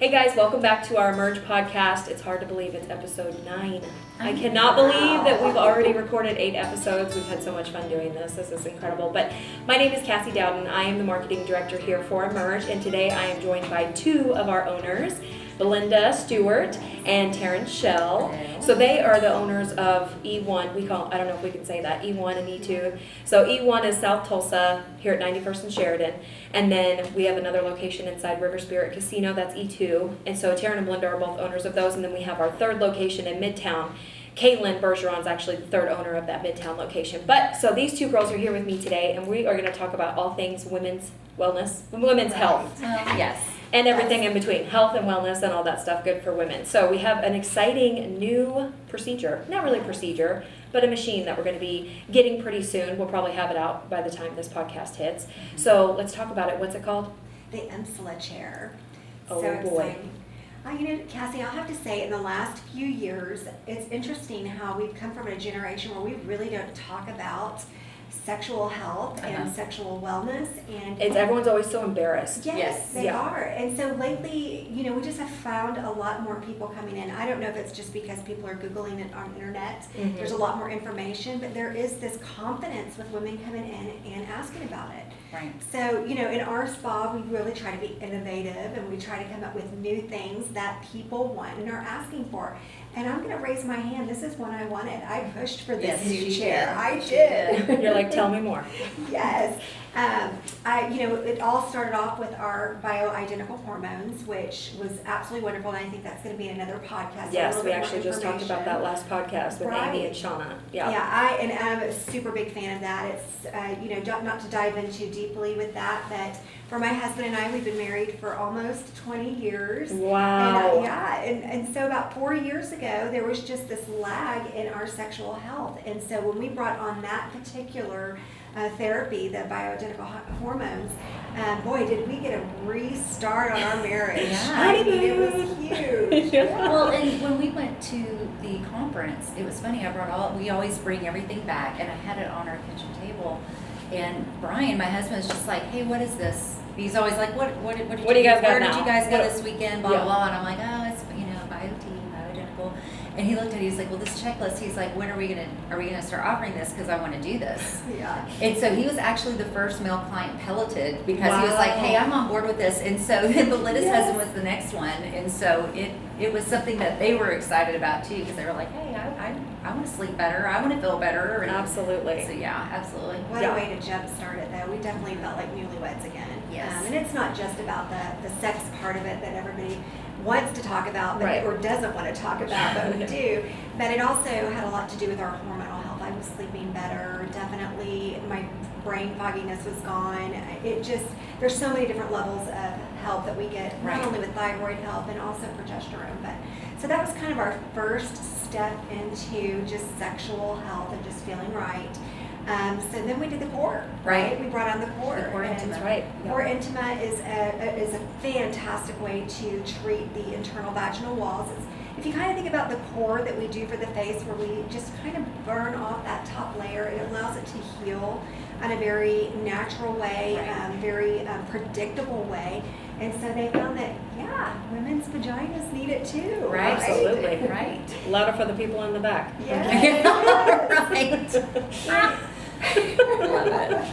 Hey guys, welcome back to our Emerge podcast. It's hard to believe it's episode 9. I cannot believe that we've already recorded 8 episodes. We've had so much fun doing this. This is incredible. But my name is Cassie Dowden. I am the marketing director here for Emerge, and today I am joined by 2 of our owners, Belinda Stewart and Terrence Shell. So they are the owners of E1. I don't know if we can say that, E1 and E2. So E1 is South Tulsa here at 91st and Sheridan. And then we have another location inside River Spirit Casino, that's E2. And so Terrence and Belinda are both owners of those. And then we have our third location in Midtown. Caitlin Bergeron's actually the third owner of that Midtown location. But so these 2 girls are here with me today, and we are going to talk about all things women's wellness, women's health. Yes. And everything in between, health and wellness and all that stuff good for women. So we have an exciting new procedure, not really procedure, but a machine that we're going to be getting pretty soon. We'll probably have it out by the time this podcast hits. So let's talk about it. What's it called? The Insula chair. Oh, so boy. Exciting. Cassie, I'll have to say in the last few years, it's interesting how we've come from a generation where we really don't talk about sexual health and sexual wellness, and Everyone's always so embarrassed. Yes, they are. And so lately, we just have found a lot more people coming in. I don't know if it's just because people are Googling it on the internet. Mm-hmm. There's a lot more information, but there is this confidence with women coming in and asking about it. Right. So, in our spa, we really try to be innovative, and we try to come up with new things that people want and are asking for. And I'm going to raise my hand. This is one I wanted. I pushed for this new chair. I did. You're like, tell me more. Yes. It all started off with our bioidentical hormones, which was absolutely wonderful. And I think that's going to be in another podcast. Yes, we actually just talked about that last podcast with Amy and Shauna. Yeah. Yeah, I'm a super big fan of that. It's, not to dive in too deeply with that, but for my husband and I, we've been married for almost 20 years. Wow. And so about 4 years ago, there was just this lag in our sexual health. And so when we brought on that particular therapy, the bioidentical hormones, boy, did we get a restart on our marriage. Yeah. It was huge. Well, and when we went to the conference, it was funny. We always bring everything back, and I had it on our kitchen table. And Brian, my husband, was just like, "Hey, what is this?" He's always like, "What did you guys got Where now? did you guys go this weekend?" Blah Yeah. blah. And I'm like, "Oh, it's bioidentical." And he looked at it, he's like, "Well, this checklist." He's like, "When are we gonna start offering this? Because I want to do this." Yeah. And so he was actually the first male client pelleted because he was like, "Hey, I'm on board with this." And so then Belinda's husband was the next one, and so it was something that they were excited about too, because they were like, "Hey, I want to sleep better. I want to feel better." And absolutely. So yeah, absolutely. What a way to jumpstart it, though. We definitely felt like newlyweds again. Yes. And it's not just about the sex part of it that everybody wants to talk about, but, or doesn't want to talk about, but we do. But it also had a lot to do with our hormonal health. I was sleeping better. Definitely, my brain fogginess was gone. There's so many different levels of health that we get, not only with thyroid health and also progesterone. But so that was kind of our first step into just sexual health and just feeling right. So then we did the core, right? We brought on the core. The core intima. Right. Core intima is a fantastic way to treat the internal vaginal walls. If you kind of think about the core that we do for the face, where we just kind of burn off that top layer, it allows it to heal in a very natural way, very predictable way. And so they found that, women's vaginas need it too. Right. Absolutely. Right. Louder for the people in the back. Yes. Right. Love it.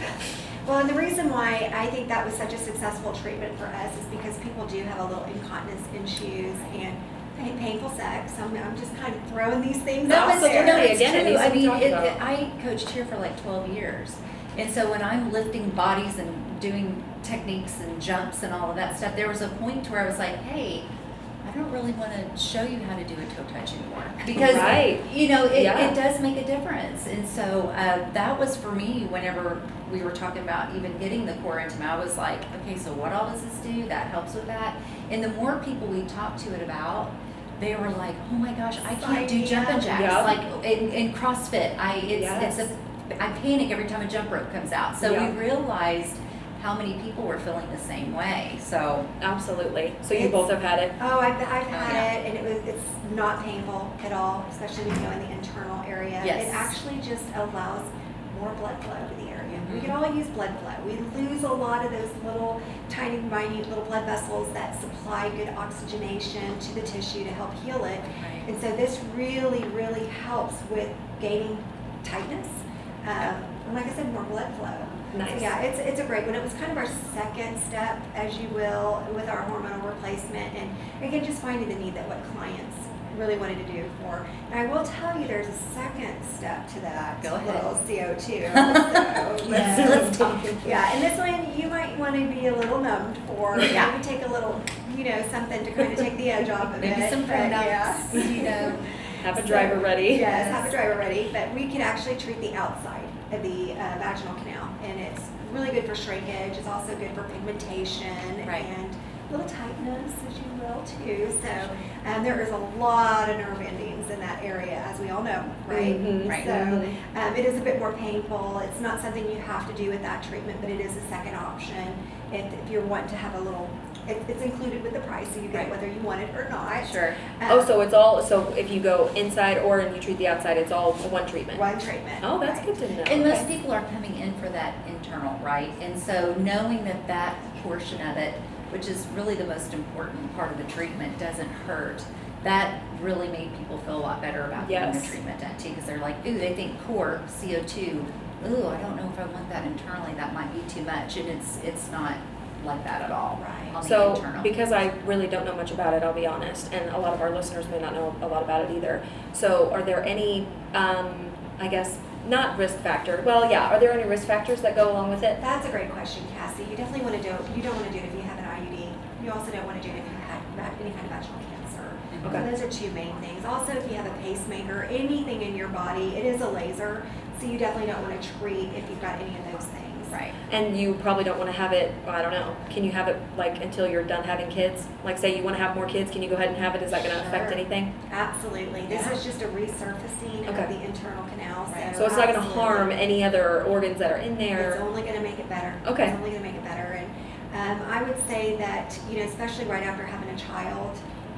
Well, and the reason why I think that was such a successful treatment for us is because people do have a little incontinence issues and painful sex. I'm just kind of throwing these things out there. No, it's Again, it true. needs to I be mean, talked about. I coached here for like 12 years. And so when I'm lifting bodies and doing techniques and jumps and all of that stuff, there was a point where I was like, hey, I don't really want to show you how to do a toe touch anymore. Because, it does make a difference. And so that was for me whenever we were talking about even getting the core intima. I was like, okay, so what all does this do? That helps with that. And the more people we talked to it about, they were like, oh my gosh, I can't do jumping jacks. Yeah. Like in CrossFit, I panic every time a jump rope comes out. So we realized how many people were feeling the same way. So absolutely. So you both have had it? Oh, I've had it, and it's not painful at all, especially when you go in the internal area. Yes. It actually just allows more blood flow to the area. We can all use blood flow. We lose a lot of those little tiny, minute little blood vessels that supply good oxygenation to the tissue to help heal it. Right. And so this really, really helps with gaining tightness. And like I said, more blood flow. Nice. So yeah, it's a great one. It was kind of our second step, as you will, with our hormonal replacement. And again, just finding the need that what clients really wanted to do for. And I will tell you, there's a second step to that. Go ahead. Little CO2. So Let's talk. Yeah, and this one you might want to be a little numbed for. Yeah. Maybe take a little, something to kind of take the edge off of it. Maybe some but pronouns, Have a driver ready. Yes, have a driver ready. But we can actually treat the outside of the vaginal canal, and it's really good for shrinkage. It's also good for pigmentation and little tightness, as you will too. So there is a lot of nerve endings in that area, as we all know, right? Mhm. Right. So it is a bit more painful. It's not something you have to do with that treatment, but it is a second option if you're wanting to have a little. It's included with the price, so you get it whether you want it or not. Sure. So it's all, so if you go inside or you treat the outside, it's all one treatment? One treatment. Oh, that's good to know. And most people are coming in for that internal, right? And so knowing that portion of it, which is really the most important part of the treatment, doesn't hurt, that really made people feel a lot better about getting the treatment done too, because they're like, ooh, they think core, CO2, ooh, I don't know if I want that internally, that might be too much, and it's not like that at all. Right. On the So, internal. because I really don't know much about it, I'll be honest, and a lot of our listeners may not know a lot about it either. So, are there any, I guess, not risk factor? Well, yeah. Are there any risk factors that go along with it? That's a great question, Cassie. You definitely want to do it. You don't want to do it if you have an IUD. You also don't want to do it if you had any kind of vaginal cancer. Okay. So those are two main things. Also, if you have a pacemaker, anything in your body, it is a laser, so you definitely don't want to treat if you've got any of those things. Right. And you probably don't want to have it, I don't know, can you have it like until you're done having kids? Like say you want to have more kids, can you go ahead and have it? Is that going to affect anything? Absolutely. This is just a resurfacing of the internal canal. Right. So it's not going to harm any other organs that are in there? It's only going to make it better. Okay. It's only going to make it better. And I would say that, especially right after having a child,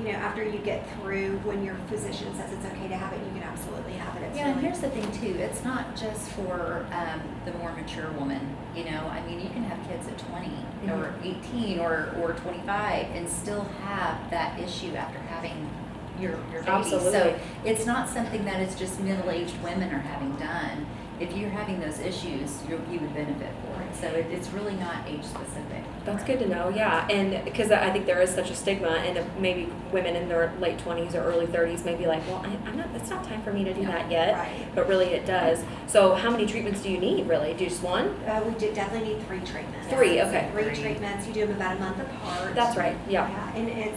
after you get through, when your physician says it's okay to have it, you can absolutely have it. It's Yeah, and really, here's the thing too, it's not just for the more mature woman, you can have kids at 20 or 18 or 25 and still have that issue after having your baby. Absolutely. So it's not something that is just middle-aged women are having done. If you're having those issues, you would benefit for it. So it's really not age specific. That's good to know, yeah. And because I think there is such a stigma, and maybe women in their late 20s or early 30s may be like, well, it's not time for me to do that yet. Right. But really it does. So how many treatments do you need, really? Just one? we definitely need 3 treatments. Three, So okay. 3 treatments. You do them about a month apart. That's right, yeah. And it's,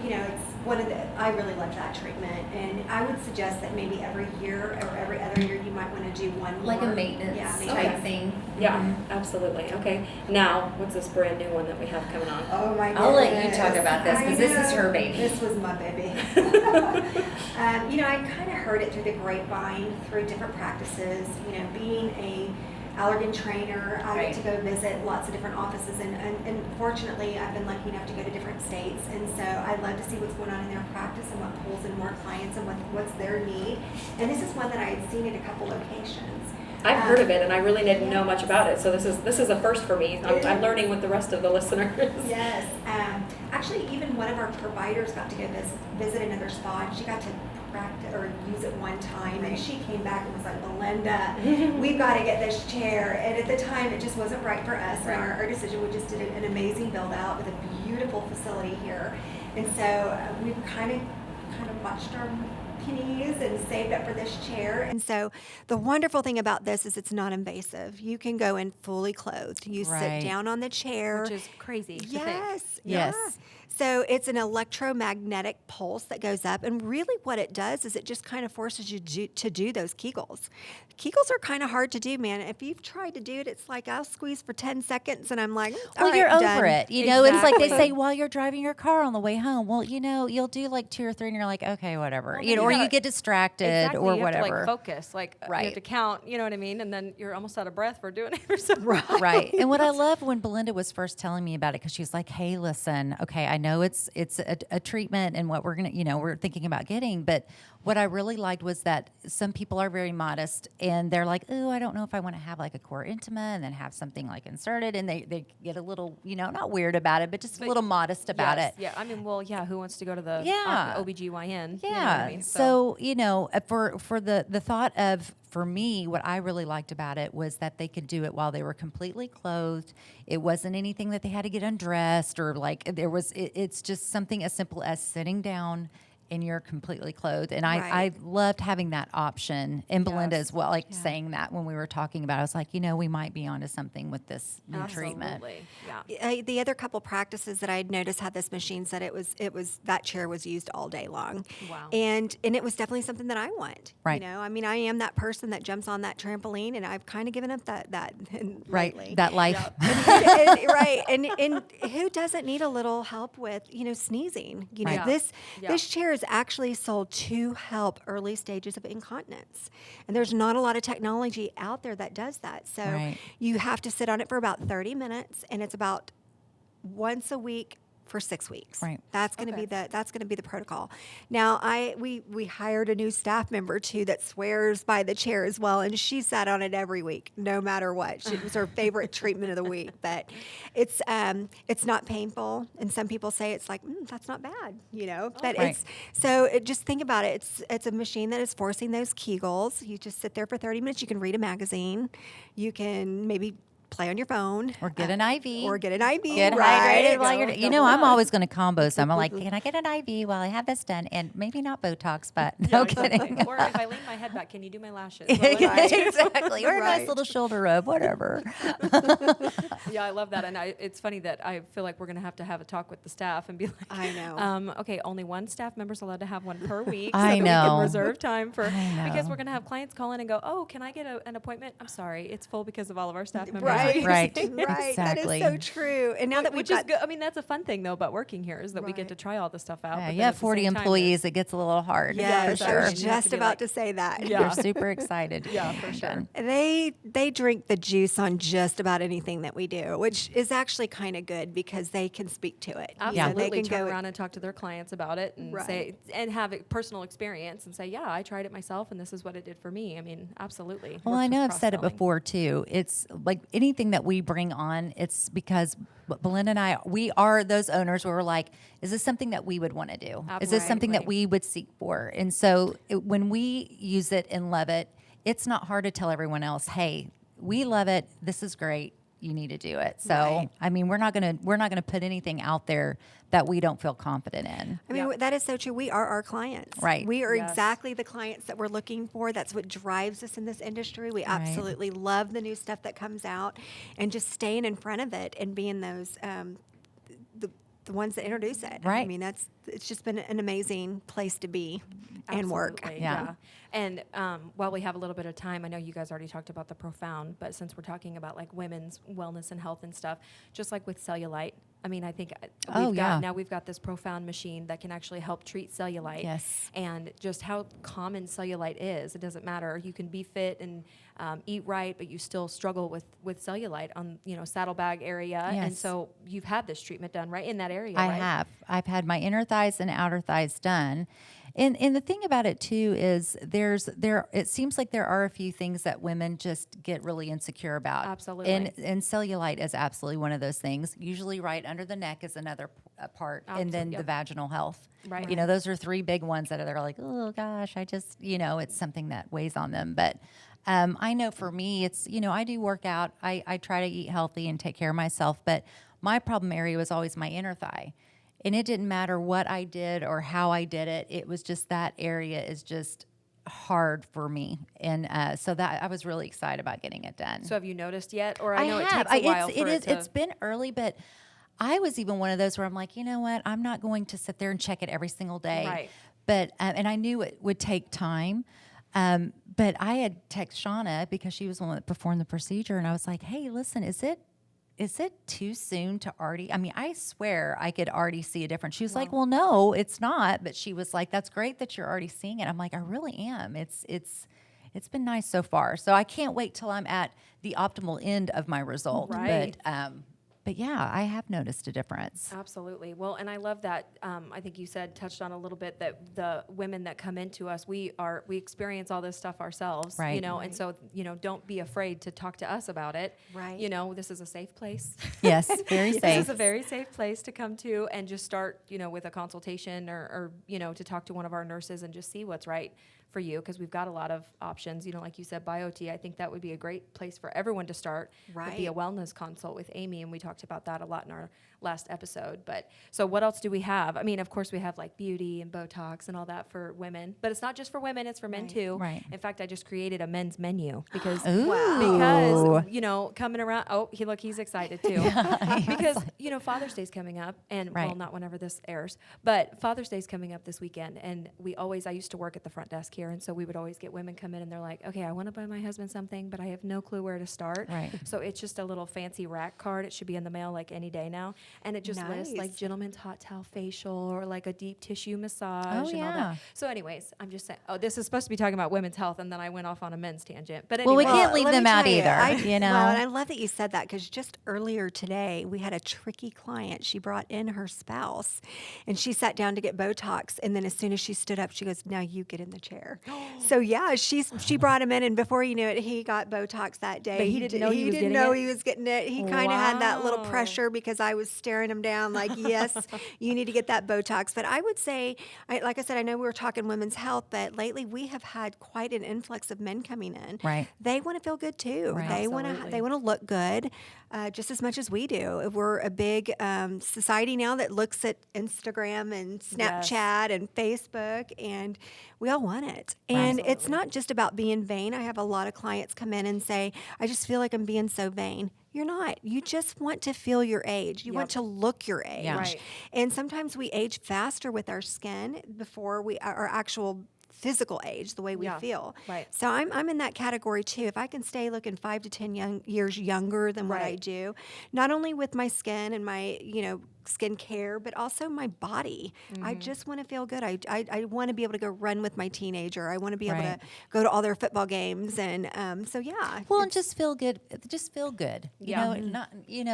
it's one of the, I really love that treatment. And I would suggest that maybe every year or every other year you might want to do one Like more. a maintenance Yeah, type thing. Yeah, Mhm. absolutely. Okay. Now, what's this brand new one that we have coming on? Oh my goodness. I'll let you talk about this, 'cause this is her baby. This was my baby. I kind of heard it through the grapevine, through different practices. Being a allergen trainer, I get to go visit lots of different offices, and fortunately, I've been lucky enough to go to different states, and so I love to see what's going on in their practice and what pulls in more clients and what's their need. And this is one that I had seen at a couple locations. I've heard of it, and I really didn't know much about it. So this is a first for me. I'm learning with the rest of the listeners. Yes. Actually, even one of our providers got to go visit another spa, and she got to practice or use it one time, and she came back and was like, Belinda, we've got to get this chair. And at the time, it just wasn't right for us. And our decision, we just did an amazing build out with a beautiful facility here. And so we've kind of watched our pennies and saved up for this chair. And so the wonderful thing about this is it's not invasive. You can go in fully clothed. You sit down on the chair. Which is crazy. Yes. Yes. Yeah. So it's an electromagnetic pulse that goes up, and really what it does is it just kind of forces you to do those Kegels. Kegels are kind of hard to do, man. If you've tried to do it, it's like I'll squeeze for 10 seconds and I'm like, all Well, right, you're done. over it. It's like they Exactly. say while you're driving your car on the way home. Well, you'll do like 2 or 3 and you're like, okay, whatever. Well, then Or you you gotta- get distracted Exactly. or you whatever. have to focus. You Right. have to count, you know what I mean? And then you're almost out of breath for doing it yourself. Right. And what I love when Belinda was first telling me about it, because she was like, hey, listen, okay, know it's a treatment and what we're going to, we're thinking about getting. But what I really liked was that some people are very modest and they're like, oh, I don't know if I want to have like a core intima and then have something like inserted. And they get a little, not weird about it, but just a little modest about it. Yeah. I mean, well, yeah. Who wants to go to the OBGYN? Yeah. You know what I mean? So, for the thought of, for me, what I really liked about it was that they could do it while they were completely clothed. It wasn't anything that they had to get undressed or like it's just something as simple as sitting down and you're completely clothed. And I loved having that option. And Belinda as well, saying that when we were talking about it, I was like, we might be onto something with this new treatment. Yeah. The other couple practices that I'd noticed had this machine said it was that chair was used all day long. Wow. And it was definitely something that I want. Right. I mean, I am that person that jumps on that trampoline, and I've kind of given up that Right. lately. That life. Right. And who doesn't need a little help with, sneezing? Right. This chair is actually sold to help early stages of incontinence. And there's not a lot of technology out there that does that. So you have to sit on it for about 30 minutes, and it's about once a week for 6 weeks. Right. That's going to be the protocol. Now, we hired a new staff member too that swears by the chair as well, and she sat on it every week, no matter what. It was her favorite treatment of the week. But it's not painful, and some people say it's like that's not bad, just think about it. It's a machine that is forcing those Kegels. You just sit there for 30 minutes. You can read a magazine. You can maybe play on your phone. Or get an IV. Get hydrated while you're I'm always going to combo some. I'm like, can I get an IV while I have this done? And maybe not Botox, but no kidding. Or if I lean my head back, can you do my lashes? Exactly. Or a nice little shoulder rub, whatever. Yeah, I love that. And it's funny that I feel like we're going to have a talk with the staff and be like, I know. Okay, only one staff member's allowed to have one per week. I so know. that we can reserve time for, because know. we're going to have clients call in and go, oh, can I get an appointment? I'm sorry, it's full because of all of our staff members. Right. Right. That Exactly. is so true. And now that we've Which is good. I mean, that's a fun thing though about working here is that we get to try all this stuff out. Yeah, you have 40 employees, it gets a little hard. Yeah, for sure. I was just about to say that. Yeah. We're super excited. Yeah, for sure. They drink the juice on just about anything that we do, which is actually kind of good because they can speak to it. Absolutely. They can turn around and talk to their clients about it and say and have a personal experience and say, yeah, I tried it myself and this is what it did for me. I mean, absolutely. Well, I know I've said it before too. It's like anything that we bring on, it's because Belinda and I, we are those owners where we're like, is this something that we would want to do? Is this something that we would seek for? And so when we use it and love it, it's not hard to tell everyone else, hey, we love it. This is great. You need to do it. So, I mean, we're not gonna put anything out there that we don't feel confident in. I mean, that is so true. We are our clients. Right. We are exactly the clients that we're looking for. That's what drives us in this industry. We absolutely love the new stuff that comes out and just staying in front of it and being those, the ones that introduce it. Right. I mean, it's just been an amazing place to be and work. Yeah. And while we have a little bit of time, I know you guys already talked about the Profound, but since we're talking about like women's wellness and health and stuff, just like with cellulite, I mean, I think now we've got this Profound machine that can actually help treat cellulite. Yes. And just how common cellulite is. It doesn't matter. You can be fit and eat right, but you still struggle with cellulite on, saddlebag area. Yes. And so you've had this treatment done right in that area, I right? have. I've had my inner thighs and outer thighs done. And the thing about it too is it seems like there are a few things that women just get really insecure about. Absolutely. And cellulite is absolutely one of those things. Usually right under the neck is another part. And then the vaginal health. Right. Those are three big ones that are like, oh gosh, I just, it's something that weighs on them. But I know for me, it's, I do work out. I try to eat healthy and take care of myself. But my problem area was always my inner thigh. And it didn't matter what I did or how I did it. It was just that area is just hard for me. And so that I was really excited about getting it done. So have you noticed yet? Or I know have. it takes a while It's been early, but I was even one of those where I'm like, you know what? I'm not going to sit there and check it every single day. Right. But, and I knew it would take time. But I had texted Shauna because she was the one that performed the procedure. And I was like, hey, listen, is it too soon to already? I mean, I swear I could already see a difference. She was like, well, no, it's not. But she was like, that's great that you're already seeing it. I'm like, I really am. It's been nice so far. So I can't wait till I'm at the optimal end of my result. Right. But yeah, I have noticed a difference. Absolutely. Well, and I love that. I think you touched on a little bit that the women that come into us, we experience all this stuff ourselves, Right. you know, and so, you know, don't be afraid to talk to us about it. Right. You know, this is a safe place. Yes, very safe. This is a very safe place to come to and just start, you know, with a consultation or, you know, to talk to one of our nurses and just see what's right for you, because we've got a lot of options. You know, like you said, BioT, I think that would be a great place for everyone to start. Would be a wellness consult with Amy, and we talked about that a lot in our last episode. But so what else do we have? I mean, of course, we have like beauty and Botox and all that for women, but it's not just for women, it's for men too. Right. In fact, I just created a men's menu because Ooh. you know, coming around, he's excited too. Because, you know, Father's Day's coming up, and well, not whenever this airs, but Father's Day's coming up this weekend, and I used to work at the front desk here, and so we would always get women come in and they're like, okay, I want to buy my husband something, but I have no clue where to start. Right. So it's just a little fancy rack card. It should be in the mail like any day now, and it just lists like gentleman's hot towel facial or like a deep tissue massage and all that. So anyways, I'm just saying, this is supposed to be talking about women's health, and then I went off on a men's tangent. But anyway. Well, we can't leave let them me out tell you, either, you know. Well, and I love that you said that, because just earlier today we had a tricky client. She brought in her spouse, and she sat down to get Botox, and then as soon as she stood up, she goes, "Now you get in the chair." So yeah, she brought him in, and before you knew it, he got Botox that day. But he didn't know he was didn't getting know it? he was getting it. He kind of had that little pressure because I was staring him down like, yes, you need to get that Botox. But I would say, like I said, I know we were talking women's health, but lately we have had quite an influx of men coming in. Right. They want to feel good too. Right. They want to look good, just as much as we do. We're a big society now that looks at Instagram and Snapchat and Facebook, and we all want it. And it's not just about being vain. I have a lot of clients come in and say, I just feel like I'm being so vain. You're not. You just want to feel your age. You want to look your age. Yeah. Right. And sometimes we age faster with our skin before our actual physical age, the way we feel. Right. So I'm in that category too. If I can stay looking 5 to 10 years younger than what I do, not only with my skin and my, skin care, but also my body. I just want to feel good. I want to be able to go run with my teenager. I want to be able to go to all their football games. And so, yeah. Well, and just feel good. Just feel good. Yeah.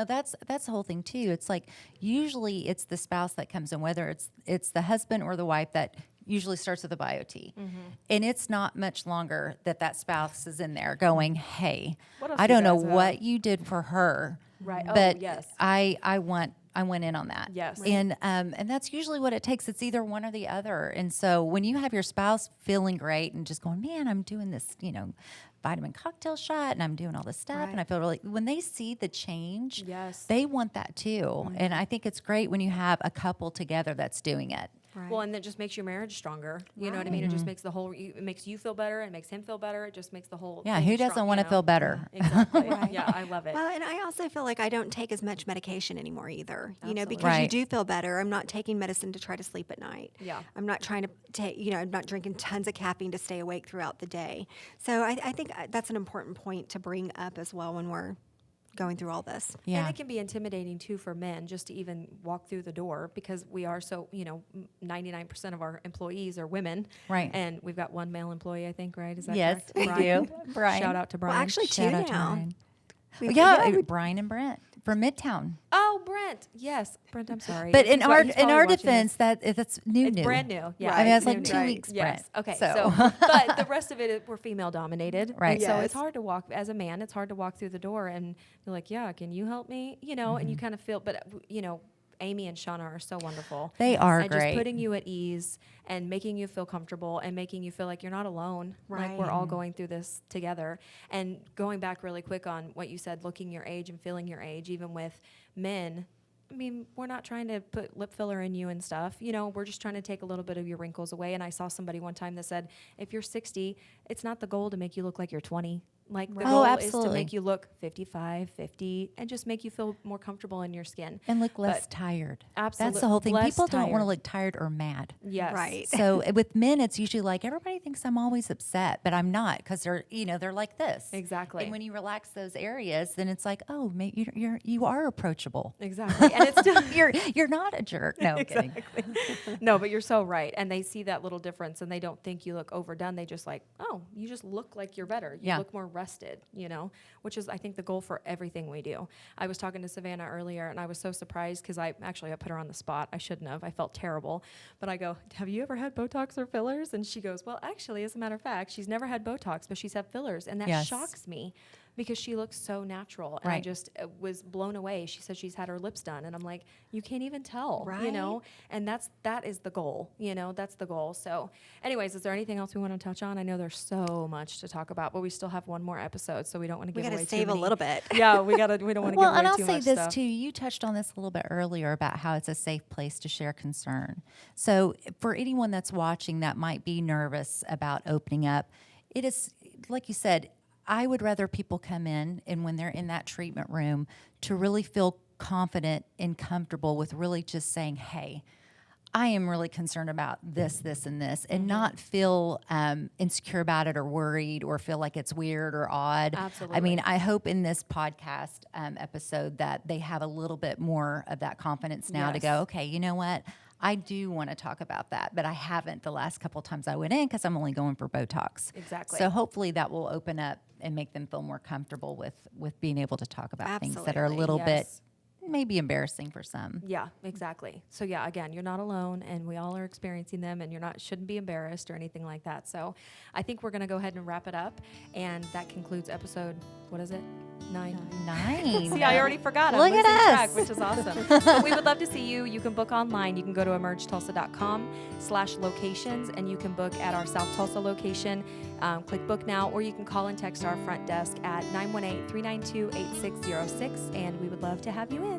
That's the whole thing too. It's like usually it's the spouse that comes in, whether it's the husband or the wife that usually starts with a BioT. And it's not much longer that spouse is in there going, hey, What else I do you don't know guys have? what you did for her. Right. But yes. I went in on that. Yes. And that's usually what it takes. It's either one or the other. And so when you have your spouse feeling great and just going, man, I'm doing this, vitamin cocktail shot and I'm doing all this stuff and I feel really, when they see the change, they want that too. And I think it's great when you have a couple together that's doing it. Right. Well, and that just makes your marriage stronger. You know what I mean? It just makes it makes you feel better. It makes him feel better. It just makes the whole Yeah, thing who doesn't strong, want to feel better? Exactly. Right. Yeah, I love it. Well, and I also feel like I don't take as much medication anymore either, because you Right. do feel better. I'm not taking medicine to try to sleep at night. Yeah. I'm not trying to take, I'm not drinking tons of caffeine to stay awake throughout the day. So I think that's an important point to bring up as well when we're going through all this. Yeah. And it can be intimidating too for men just to even walk through the door because we are so, 99% of our employees are women. Right. And we've got one male employee, I think, right? Is that Yes, correct? we do. Brian. Shout out to Brian. Well, actually, Shout two out to now. Brian. We- Yeah, Brian and Brent from Midtown. Oh, Brent. Yes. Brent, I'm sorry. But in He's our he's probably watching defense, this. that's new. It's brand new. Yeah. I mean, it's New, like 2 right. weeks, Yes. Brent. Okay. So, But the rest of it, we're female dominated. Right. And so Yes. it's hard to walk, as a man, it's hard to walk through the door and be like, yeah, can you help me? And you kind of feel, but, Amy and Shauna are so wonderful. They are and great. just putting you at ease and making you feel comfortable and making you feel like you're not alone. Like Right. we're all going through this together. And going back really quick on what you said, looking your age and feeling your age, even with men. I mean, we're not trying to put lip filler in you and stuff. We're just trying to take a little bit of your wrinkles away. And I saw somebody one time that said, if you're 60, it's not the goal to make you look like you're 20. Like the goal is to absolutely. make you look 55, 50, and just make you feel more comfortable in your skin. and look less But- tired. Absolute- That's the whole thing. less People don't want to tired. look tired or mad. Yes. Right. So with men, it's usually like everybody thinks I'm always upset, but I'm not because they're like this. Exactly. And when you relax those areas, then it's like, oh, you are approachable. Exactly. And it's still, You're not a jerk. No, I'm kidding. no, but you're so right. And they see that little difference and they don't think you look overdone. They just like, oh, you just look like you're better. You Yeah. look more rested, you know, which is, I think, the goal for everything we do. I was talking to Savannah earlier, and I was so surprised because I put her on the spot. I shouldn't have. I felt terrible. But I go, have you ever had Botox or fillers? And she goes, well, actually, as a matter of fact, she's never had Botox, but she's had fillers. And that shocks me because she looks so natural. And I just was blown away. She said she's had her lips done. And I'm like, you can't even tell, you know? And that is the goal, you know? That's the goal. So anyways, is there anything else we want to touch on? I know there's so much to talk about, but we still have one more episode, so we don't want to give away too many. We got to save a little bit. Yeah, we don't want to give away too much Well, and I'll say this stuff. too. You touched on this a little bit earlier about how it's a safe place to share concern. So for anyone that's watching that might be nervous about opening up, it is, like you said, I would rather people come in and when they're in that treatment room to really feel confident and comfortable with really just saying, hey, I am really concerned about this, this, and this, and not feel insecure about it or worried or feel like it's weird or odd. Absolutely. I mean, I hope in this podcast episode that they have a little bit more of that confidence now to go, okay, you know what? I do want to talk about that, but I haven't the last couple of times I went in because I'm only going for Botox. Exactly. So hopefully that will open up and make them feel more comfortable with being able to talk about things that are a little bit maybe embarrassing for some. Yeah, exactly. So yeah, again, you're not alone, and we all are experiencing them, and shouldn't be embarrassed or anything like that. So I think we're going to go ahead and wrap it up, and that concludes episode, what is it? 9. See, I already forgot. Look I'm losing at track, us. which is awesome. But we would love to see you. You can book online. You can go to emergetulsa.com/locations, and you can book at our South Tulsa location. Click book now, or you can call and text our front desk at 918-392-8606, and we would love to have you in.